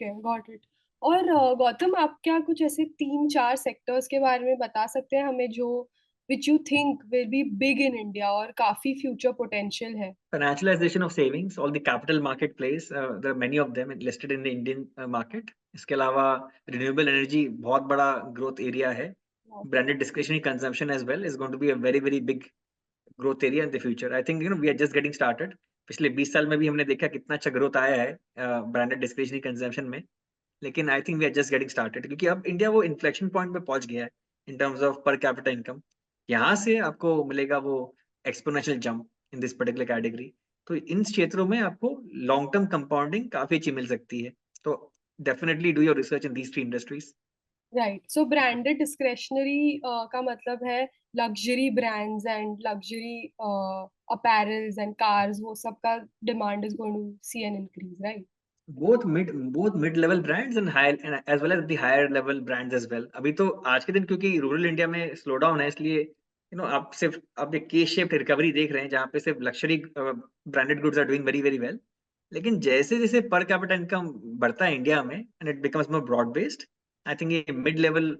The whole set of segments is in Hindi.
Okay, got it. और गौतम, आप क्या कुछ ऐसे 3-4 सेक्टर्स के बारे में बता सकते हैं हमें जो which you think will be big in India और काफ़ी फ्यूचर पोटेंशियल है? Financialization of savings, all the capital market plays, there are many of them listed in the Indian market. इसके अलावा renewable energy बहुत बड़ा growth area है. Branded discretionary consumption as well is going to be a very very big growth area in the future. I think we are just getting started. पिछले 20 साल में भी हमने देखा कितना अच्छा ग्रोथ आया है ब्रांडेड डिस्क्रिशनरी कंजम्पशन में. लेकिन I think we are just getting started क्योंकि अब इंडिया वो इन्फ्लेक्शन पॉइंट पे पहुंच गया है in terms of per capita income. यहाँ से आपको मिलेगा वो exponential jump in this particular category. तो इन क्षेत्रों में आपको लॉन्ग टर्म कंपाउंडिंग काफी अच्छी मिल सकती है. तो definitely do your research in these three industries. Right, so branded discretionary का मतलब है luxury brands and luxury apparels and cars, वो सब का demand is going to see an increase, right? Both mid level brands and higher as well as the higher level brands as well. अभी तो आज के दिन क्योंकि रूरल इंडिया में स्लो डाउन है, इसलिए आप सिर्फ आप एक के शेप्ड रिकवरी देख रहे हैं जहाँ पे सिर्फ luxury branded goods are doing very very well. लेकिन जैसे जैसे पर कैपिटा इनकम बढ़ता है इंडिया में and it becomes more broad based, I think ये मिड लेवल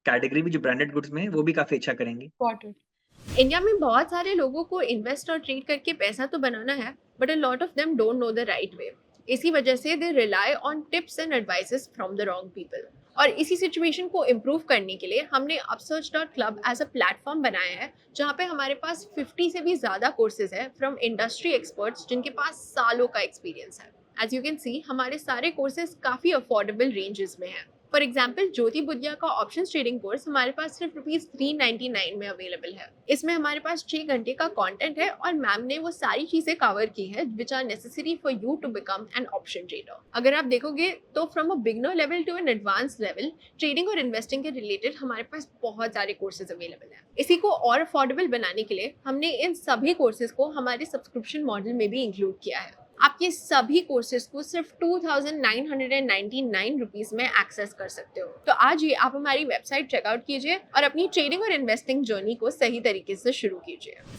कैटेगरी भी जो ब्रांडेड गुड्स में है वो भी काफी अच्छा करेंगी. Got it. इंडिया में बहुत सारे लोगों को इन्वेस्ट और ट्रेड करके पैसा तो बनाना है, but a lot of them don't know the right way. इसी वजह से they rely on tips and advices from the wrong people. और इसी सिचुएशन को इम्प्रूव करने के लिए हमने upsearch dot club as a platform बनाया है, जहाँ पे हमारे पास 50 से भी ज़्यादा कोर्सेज है फ्रॉम इंडस्ट्री एक्सपर्ट्स जिनके पास सालों का एक्सपीरियंस है. एज यू कैन सी, हमारे सारे कोर्सेज काफ़ी अफोर्डेबल रेंजेस में हैं. फॉर एग्जाम्पल, ज्योति बुद्धिया का ऑप्शन ट्रेडिंग कोर्स हमारे पास सिर्फ ₹399 में अवेलेबल है. इसमें हमारे पास 6 घंटे का कंटेंट है और मैम ने वो सारी चीजें कवर की है which are necessary for you to become an option trader. अगर आप देखोगे तो from a beginner level to an advance level, trading और इन्वेस्टिंग के रिलेटेड हमारे पास बहुत सारे कोर्सेज अवेलेबल हैं. इसी को और अफोर्डेबल बनाने के लिए हमने इन सभी कोर्सेज को हमारे सब्सक्रिप्शन मॉडल में भी इंक्लूड किया है. आप ये सभी कोर्सेज को सिर्फ 2999 रुपीज में एक्सेस कर सकते हो. तो आज ही आप हमारी वेबसाइट चेकआउट कीजिए और अपनी ट्रेडिंग और इन्वेस्टिंग जर्नी को सही तरीके से शुरू कीजिए.